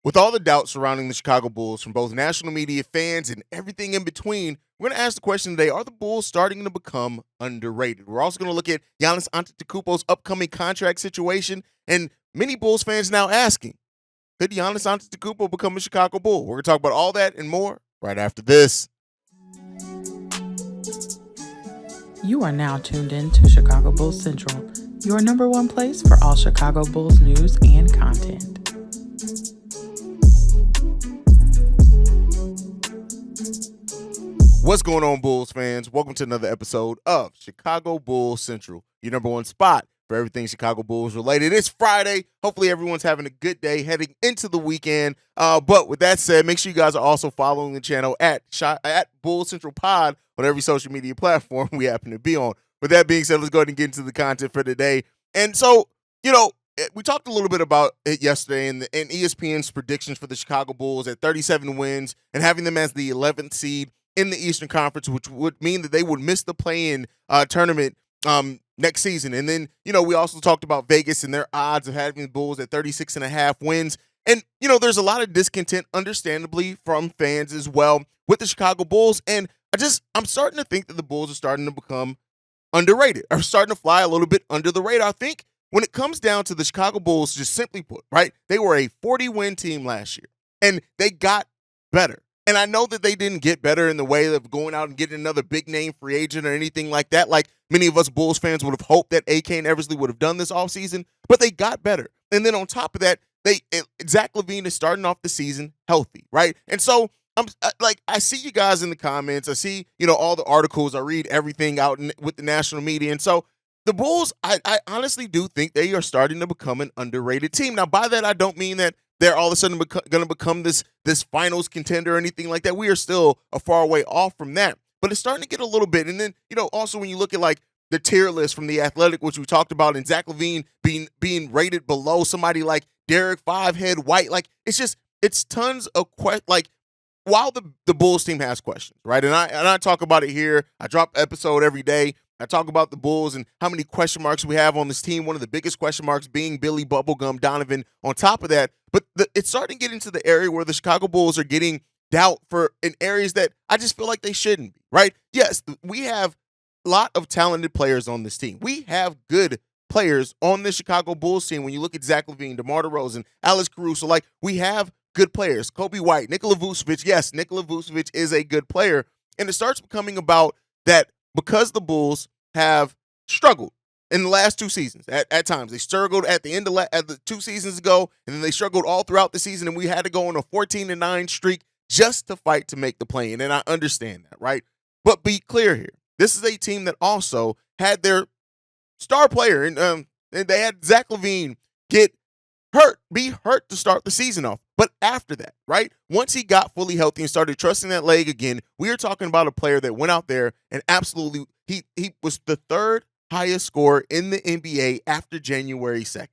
With all the doubt surrounding the Chicago Bulls from both national media, fans, and everything in between, we're going to ask the question today, are the Bulls starting to become underrated? We're also going to look at Giannis Antetokounmpo's upcoming contract situation, and many Bulls fans now asking, could Giannis Antetokounmpo become a Chicago Bull? We're going to talk about all that and more right after this. You are now tuned in to Chicago Bulls Central, your number one place for all Chicago Bulls news and content. What's going on, Bulls fans? Welcome to another episode of Chicago Bulls Central, your number one spot for everything Chicago Bulls related. It's Friday. Hopefully everyone's having a good day heading into the weekend. But with that said, make sure you guys are also following the channel at Bulls Central Pod on every social media platform we happen to be on. With that being said, let's go ahead and get into the content for today. And so, we talked a little bit about it yesterday and ESPN's predictions for the Chicago Bulls at 37 wins and having them as the 11th seed in the Eastern Conference, which would mean that they would miss the play-in tournament next season. And then, we also talked about Vegas and their odds of having the Bulls at 36.5 wins. And, there's a lot of discontent, understandably, from fans as well with the Chicago Bulls. And I'm starting to think that the Bulls are starting to become underrated, are starting to fly a little bit under the radar. I think when it comes down to the Chicago Bulls, just simply put, right, they were a 40-win team last year, and they got better. And I know that they didn't get better in the way of going out and getting another big-name free agent or anything like that, like many of us Bulls fans would have hoped that AK and Eversley would have done this offseason, but they got better. And then on top of that, Zach LaVine is starting off the season healthy, right? And so I see you guys in the comments. I see, all the articles. I read everything out with the national media. And so the Bulls, I honestly do think they are starting to become an underrated team. Now, by that, I don't mean that they're all of a sudden going to become this finals contender or anything like that. We are still a far way off from that. But it's starting to get a little bit. And then, also when you look at like the tier list from The Athletic, which we talked about, and Zach LaVine being rated below somebody like Derek Fivehead White, like it's tons of while the Bulls team has questions, right? And I talk about it here. I drop episode every day. I talk about the Bulls and how many question marks we have on this team. One of the biggest question marks being Billy Bubblegum Donovan on top of that. But it's starting to get into the area where the Chicago Bulls are getting doubt in areas that I just feel like they shouldn't be, right? Yes, we have a lot of talented players on this team. We have good players on the Chicago Bulls team. When you look at Zach LaVine, DeMar DeRozan, Alex Caruso, we have good players. Kobe White, Nikola Vucevic. Yes, Nikola Vucevic is a good player. And it starts becoming about that because the Bulls have struggled in the last two seasons. At times, they struggled at the end of at the 2 seasons ago, and then they struggled all throughout the season, and we had to go on a 14-9 streak just to fight to make the play-in. And I understand that, right? But be clear here. This is a team that also had their star player, and they had Zach LaVine be hurt to start the season off. But after that, right, once he got fully healthy and started trusting that leg again, we are talking about a player that went out there and absolutely, he was the third highest scorer in the NBA after January 2nd,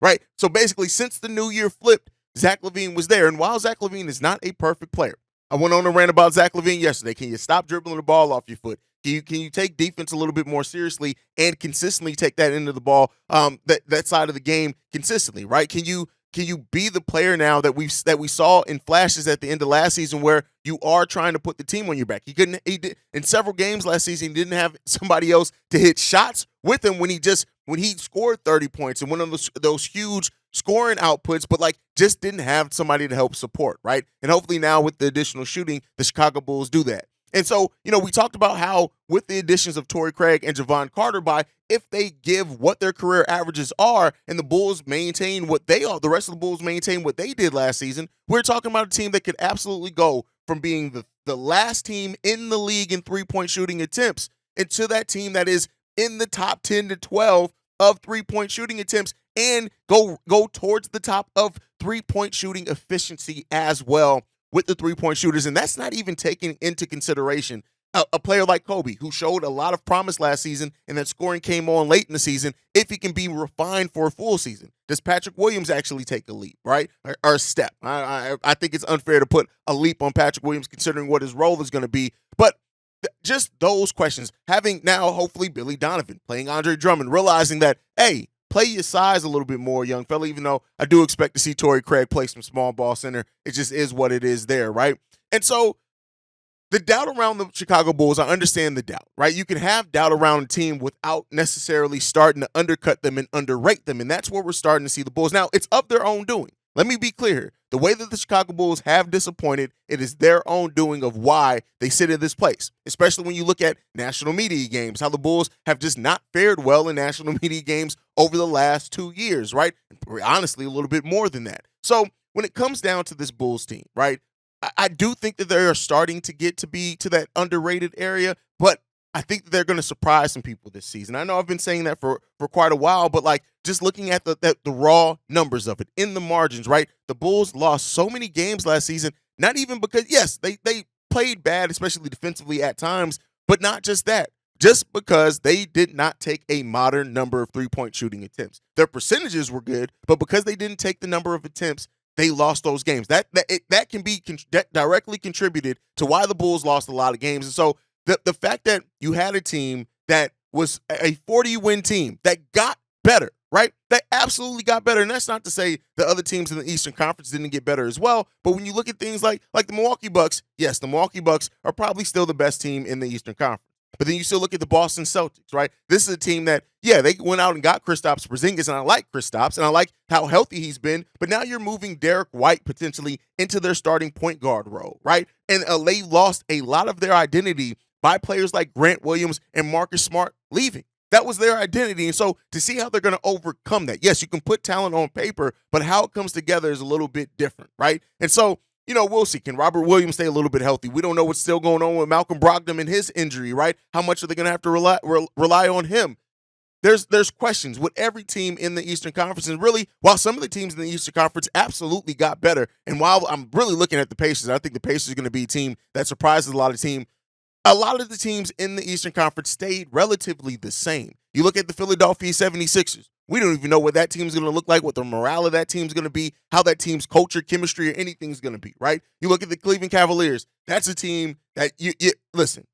right? So basically, since the new year flipped, Zach LaVine was there. And while Zach LaVine is not a perfect player, I went on a rant about Zach LaVine yesterday. Can you stop dribbling the ball off your foot? Can you take defense a little bit more seriously and consistently take that into the ball, that side of the game consistently, right? Can you be the player now that we saw in flashes at the end of last season where you are trying to put the team on your back? He did in several games last season. He didn't have somebody else to hit shots with him when he scored 30 points and one of those huge scoring outputs, but just didn't have somebody to help support, right? And hopefully now with the additional shooting, the Chicago Bulls do that. And so, we talked about how with the additions of Torrey Craig and Javon Carter, if they give what their career averages are and the Bulls maintain what they are, the rest of the Bulls maintain what they did last season, we're talking about a team that could absolutely go from being the last team in the league in three-point shooting attempts into that team that is in the top 10 to 12 of three-point shooting attempts and go towards the top of three-point shooting efficiency as well with the three-point shooters. And that's not even taking into consideration a player like Kobe, who showed a lot of promise last season, and that scoring came on late in the season, if he can be refined for a full season. Does Patrick Williams actually take a leap, right? Or a step? I think it's unfair to put a leap on Patrick Williams considering what his role is going to be. But just those questions, having now hopefully Billy Donovan playing Andre Drummond, realizing that, hey, play your size a little bit more, young fella, even though I do expect to see Torrey Craig play some small ball center. It just is what it is there, right? And so the doubt around the Chicago Bulls, I understand the doubt, right? You can have doubt around a team without necessarily starting to undercut them and underrate them. And that's where we're starting to see the Bulls. Now, it's of their own doing. Let me be clear. The way that the Chicago Bulls have disappointed, it is their own doing of why they sit in this place, especially when you look at national media games, how the Bulls have just not fared well in national media games over the last 2 years, right? Honestly, a little bit more than that. So when it comes down to this Bulls team, right, I do think that they are starting to get to be to that underrated area, but I think that they're going to surprise some people this season. I know I've been saying that for quite a while, but like just looking at the raw numbers of it in the margins, right? The Bulls lost so many games last season, not even because, yes, they played bad, especially defensively at times, but not just that. Just because they did not take a modern number of three-point shooting attempts. Their percentages were good, but because they didn't take the number of attempts, they lost those games. That can be directly contributed to why the Bulls lost a lot of games. And so the fact that you had a team that was a 40-win team that got better, right? That absolutely got better. And that's not to say the other teams in the Eastern Conference didn't get better as well. But when you look at things like the Milwaukee Bucks, yes, the Milwaukee Bucks are probably still the best team in the Eastern Conference. But then you still look at the Boston Celtics, right? This is a team that, yeah, they went out and got Kristaps Porzingis, and I like Kristaps, and I like how healthy he's been. But now you're moving Derek White potentially into their starting point guard role, right? And they lost a lot of their identity by players like Grant Williams and Marcus Smart leaving. That was their identity. And so to see how they're going to overcome that, yes, you can put talent on paper, but how it comes together is a little bit different, right? And so, we'll see. Can Robert Williams stay a little bit healthy? We don't know what's still going on with Malcolm Brogdon and his injury, right? How much are they going to have to rely on him? There's questions with every team in the Eastern Conference. And really, while some of the teams in the Eastern Conference absolutely got better, and while I'm really looking at the Pacers, I think the Pacers are going to be a team that surprises a lot of the teams in the Eastern Conference stayed relatively the same. You look at the Philadelphia 76ers. We don't even know what that team's going to look like, what the morale of that team's going to be, how that team's culture, chemistry, or anything's going to be, right? You look at the Cleveland Cavaliers. That's a team that, you listen,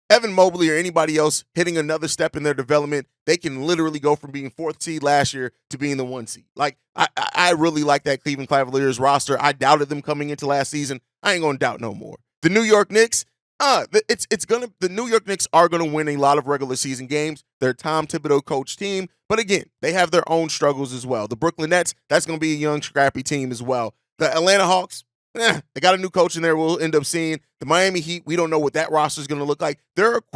Evan Mobley or anybody else hitting another step in their development, they can literally go from being 4th seed last year to being the 1 seed. Like, I really like that Cleveland Cavaliers roster. I doubted them coming into last season. I ain't going to doubt no more. The New York Knicks, the New York Knicks are gonna win a lot of regular season games. They're a Tom Thibodeau coach team, but again, they have their own struggles as well. The Brooklyn Nets, that's gonna be a young, scrappy team as well. The Atlanta Hawks, they got a new coach in there. We'll end up seeing the Miami Heat. We don't know what that roster is gonna look like.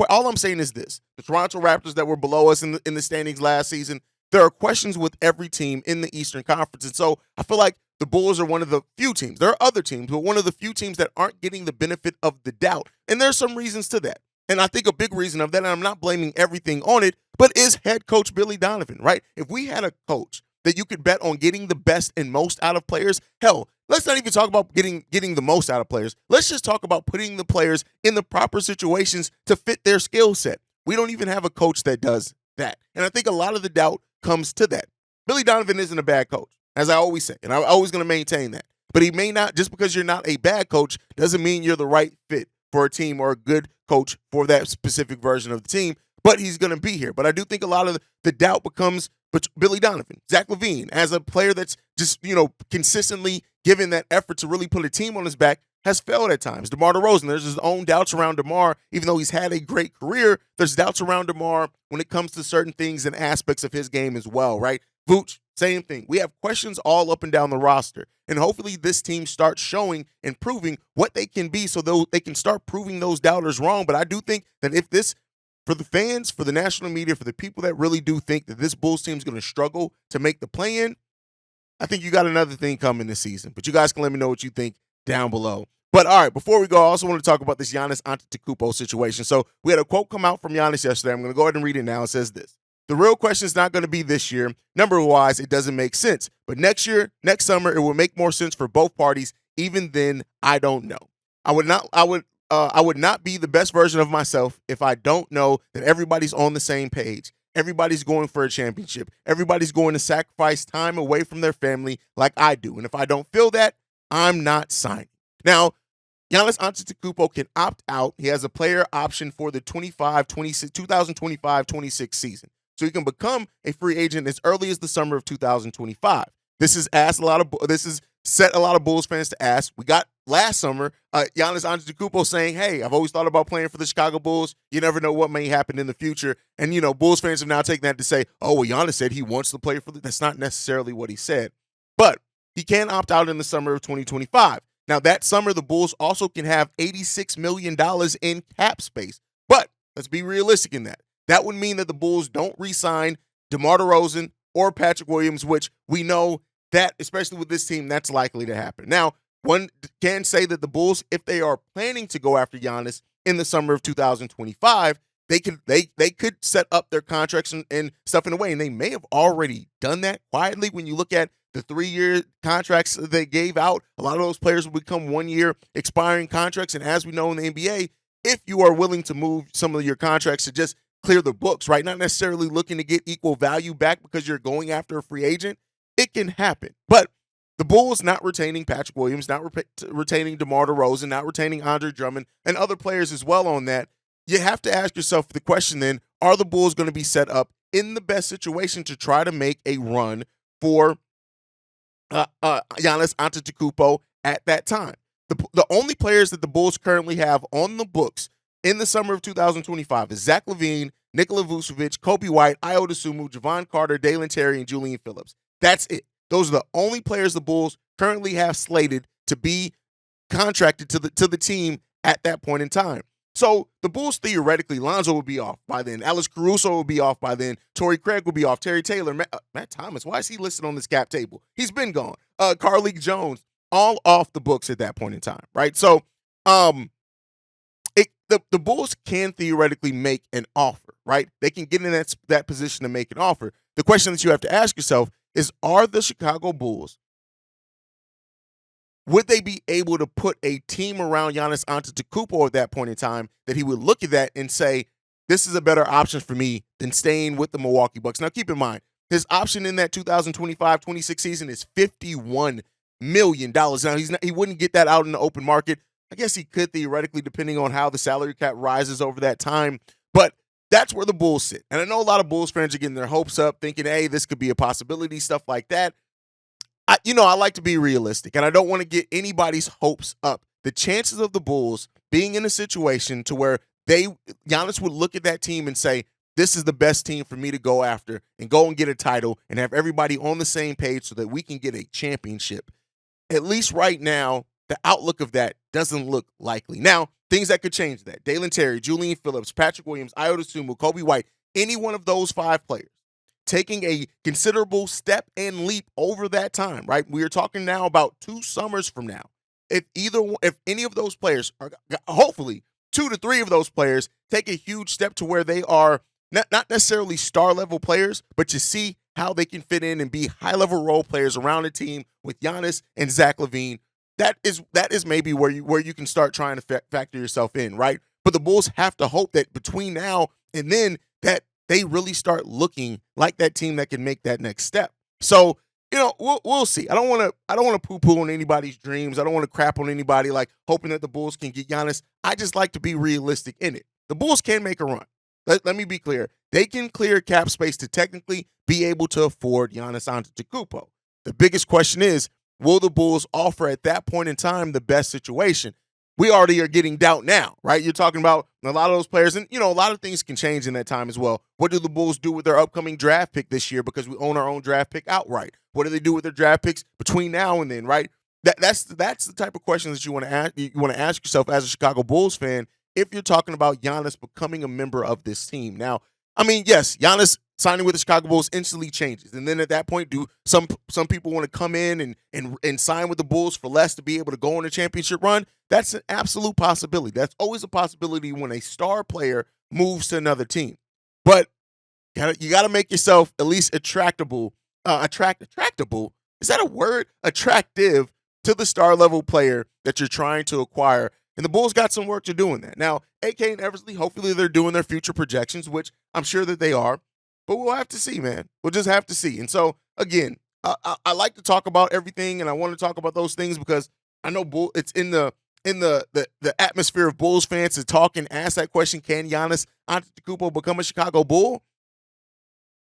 All I'm saying is this: the Toronto Raptors that were below us in the standings last season. There are questions with every team in the Eastern Conference, and so I feel like the Bulls are one of the few teams. There are other teams, but one of the few teams that aren't getting the benefit of the doubt. And there's some reasons to that. And I think a big reason of that, and I'm not blaming everything on it, but is head coach Billy Donovan, right? If we had a coach that you could bet on getting the best and most out of players, hell, let's not even talk about getting the most out of players. Let's just talk about putting the players in the proper situations to fit their skill set. We don't even have a coach that does that. And I think a lot of the doubt comes to that. Billy Donovan isn't a bad coach, as I always say, and I'm always going to maintain that. But he may not, just because you're not a bad coach, doesn't mean you're the right fit for a team or a good coach for that specific version of the team. But he's going to be here. But I do think a lot of the doubt becomes Billy Donovan, Zach LaVine, as a player that's just, consistently given that effort to really put a team on his back, has failed at times. DeMar DeRozan, there's his own doubts around DeMar. Even though he's had a great career, there's doubts around DeMar when it comes to certain things and aspects of his game as well, right? Vooch, same thing. We have questions all up and down the roster. And hopefully this team starts showing and proving what they can be so they can start proving those doubters wrong. But I do think that if this, for the fans, for the national media, for the people that really do think that this Bulls team is going to struggle to make the play-in, I think you got another thing coming this season. But you guys can let me know what you think down below. But all right, before we go, I also want to talk about this Giannis Antetokounmpo situation. So we had a quote come out from Giannis yesterday. I'm going to go ahead and read it now. It says this: "The real question is not going to be this year. Number-wise, it doesn't make sense. But next year, next summer, it will make more sense for both parties. Even then, I don't know. I would not be the best version of myself if I don't know that everybody's on the same page. Everybody's going for a championship. Everybody's going to sacrifice time away from their family like I do. And if I don't feel that, I'm not signing." Now, Giannis Antetokounmpo can opt out. He has a player option for the 2025-26 season. so he can become a free agent as early as the summer of 2025. This has set a lot of Bulls fans to ask. We got last summer Giannis Antetokounmpo saying, "Hey, I've always thought about playing for the Chicago Bulls. You never know what may happen in the future." And Bulls fans have now taken that to say, "Oh, well, Giannis said he wants to play for the." That's not necessarily what he said, but he can opt out in the summer of 2025. Now, that summer, the Bulls also can have $86 million in cap space. But let's be realistic in that. That would mean that the Bulls don't re-sign DeMar DeRozan or Patrick Williams, which we know that, especially with this team, that's likely to happen. Now, one can say that the Bulls, if they are planning to go after Giannis in the summer of 2025, they could set up their contracts and stuff in a way, and they may have already done that quietly. When you look at the 3-year contracts they gave out, a lot of those players will become 1-year expiring contracts. And as we know in the NBA, if you are willing to move some of your contracts to just clear the books, right, not necessarily looking to get equal value back because you're going after a free agent, it can happen. But the Bulls not retaining Patrick Williams, not retaining DeMar DeRozan, not retaining Andre Drummond, and other players as well on that, you have to ask yourself the question then, are the Bulls going to be set up in the best situation to try to make a run for Giannis Antetokounmpo at that time? The only players that the Bulls currently have on the books in the summer of 2025 is Zach LaVine, Nikola Vucevic, Kobe White, Ayo Dosunmu, Javon Carter, Dalen Terry, and Julian Phillips. That's it. Those are the only players the Bulls currently have slated to be contracted to the team at that point in time. So the Bulls, theoretically, Lonzo would be off by then. Alex Caruso would be off by then. Torrey Craig would be off. Terry Taylor, Matt Thomas. Why is he listed on this cap table? He's been gone. Carlik Jones, all off the books at that point in time, right? So the Bulls can theoretically make an offer, right? They can get in that position to make an offer. The question that you have to ask yourself is, are the Chicago Bulls, would they be able to put a team around Giannis Antetokounmpo at that point in time that he would look at that and say, this is a better option for me than staying with the Milwaukee Bucks? Now, keep in mind, his option in that 2025-26 season is $51 million. Now, he wouldn't get that out in the open market. I guess he could theoretically, depending on how the salary cap rises over that time. But that's where the Bulls sit. And I know a lot of Bulls fans are getting their hopes up, thinking, hey, this could be a possibility, stuff like that. I like to be realistic, and I don't want to get anybody's hopes up. The chances of the Bulls being in a situation to where Giannis would look at that team and say, this is the best team for me to go after and go and get a title and have everybody on the same page so that we can get a championship. At least right now, the outlook of that doesn't look likely. Now, things that could change that. Dalen Terry, Julian Phillips, Patrick Williams, Ayo Dosunmu, Kobe White, any one of those 5 players taking a considerable step and leap over that time, right? We are talking now about 2 summers from now. If any of those players are, hopefully 2 to 3 of those players take a huge step to where they are not necessarily star level players, but you see how they can fit in and be high level role players around a team with Giannis and Zach LaVine. That is maybe where you can start trying to factor yourself in, right? But the Bulls have to hope that between now and then that they really start looking like that team that can make that next step. So, we'll see. I don't want to poo-poo on anybody's dreams. I don't want to crap on anybody like hoping that the Bulls can get Giannis. I just like to be realistic in it. The Bulls can make a run. Let me be clear. They can clear cap space to technically be able to afford Giannis Antetokounmpo. The biggest question is, will the Bulls offer at that point in time the best situation? We already are getting doubt now, right? You're talking about a lot of those players, and, a lot of things can change in that time as well. What do the Bulls do with their upcoming draft pick this year because we own our own draft pick outright? What do they do with their draft picks between now and then, right? That's the type of questions that you want to ask. You want to ask yourself as a Chicago Bulls fan if you're talking about Giannis becoming a member of this team. Now, I mean, yes, Giannis signing with the Chicago Bulls instantly changes. And then at that point, do some people want to come in and sign with the Bulls for less to be able to go on a championship run? That's an absolute possibility. That's always a possibility when a star player moves to another team. But you got to make yourself at least attractable. Attractable? Is that a word? Attractive to the star level player that you're trying to acquire. And the Bulls got some work to do in that. Now, AK and Eversley, hopefully they're doing their future projections, which I'm sure that they are. But we'll have to see, man. We'll just have to see. And so, again, I like to talk about everything, and I want to talk about those things because I know it's in the atmosphere of Bulls fans to talk and ask that question, can Giannis Antetokounmpo become a Chicago Bull?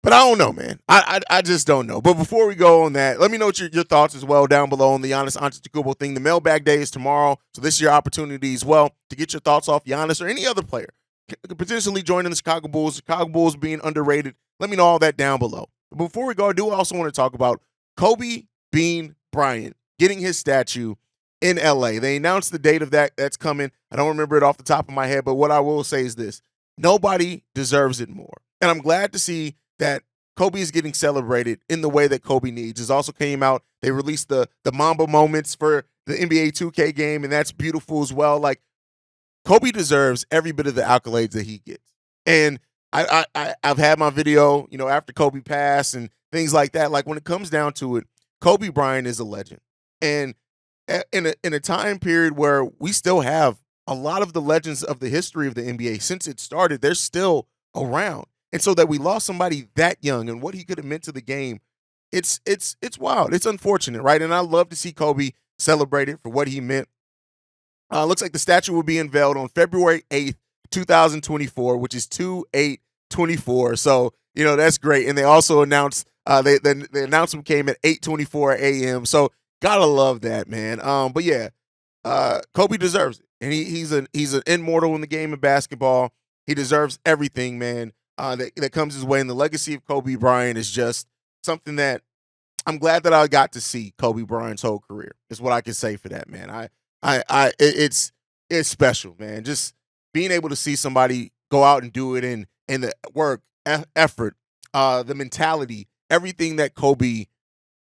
But I don't know, man. I just don't know. But before we go on that, let me know what your thoughts as well down below on the Giannis Antetokounmpo thing. The mailbag day is tomorrow, so this is your opportunity as well to get your thoughts off Giannis or any other player potentially joining the Chicago Bulls. Chicago Bulls being underrated. Let me know all that down below. But before we go, I do also want to talk about Kobe Bean Bryant getting his statue in LA. They announced the date of that's coming. I don't remember it off the top of my head, but what I will say is this: nobody deserves it more, and I'm glad to see that Kobe is getting celebrated in the way that Kobe needs. It also came out, they released the Mamba moments for the NBA 2K game, and that's beautiful as well. Like, Kobe deserves every bit of the accolades that he gets. And I've had my video, after Kobe passed and things like that. Like, when it comes down to it, Kobe Bryant is a legend. And in a time period where we still have a lot of the legends of the history of the NBA since it started, they're still around. And so that we lost somebody that young and what he could have meant to the game, it's wild. It's unfortunate, right? And I love to see Kobe celebrated for what he meant. Looks like the statue will be unveiled on February 8th, 2024, which is 2/8/24. So, that's great. And they also announced the announcement came at 8:24 a.m. So gotta love that, man. But yeah, Kobe deserves it. And he's an immortal in the game of basketball. He deserves everything, man. That comes his way, and the legacy of Kobe Bryant is just something that I'm glad that I got to see Kobe Bryant's whole career. Is what I can say for that, man. It's special, man. Just being able to see somebody go out and do it, and the work, effort, the mentality, everything that Kobe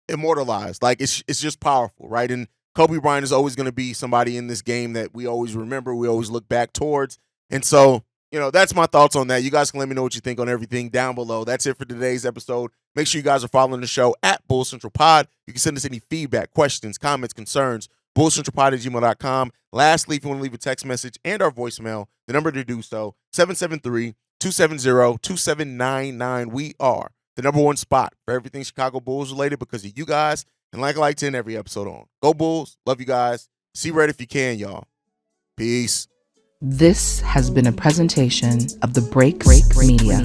immortalized. Like, it's just powerful, right? And Kobe Bryant is always going to be somebody in this game that we always remember, we always look back towards, and so. That's my thoughts on that. You guys can let me know what you think on everything down below. That's it for today's episode. Make sure you guys are following the show at Bull Central Pod. You can send us any feedback, questions, comments, concerns, bullcentralpod@gmail.com. Lastly, if you want to leave a text message and our voicemail, the number to do so, 773-270-2799. We are the number one spot for everything Chicago Bulls related because of you guys. And like I like to end every episode on. Go Bulls. Love you guys. See red if you can, y'all. Peace. This has been a presentation of the Break Media.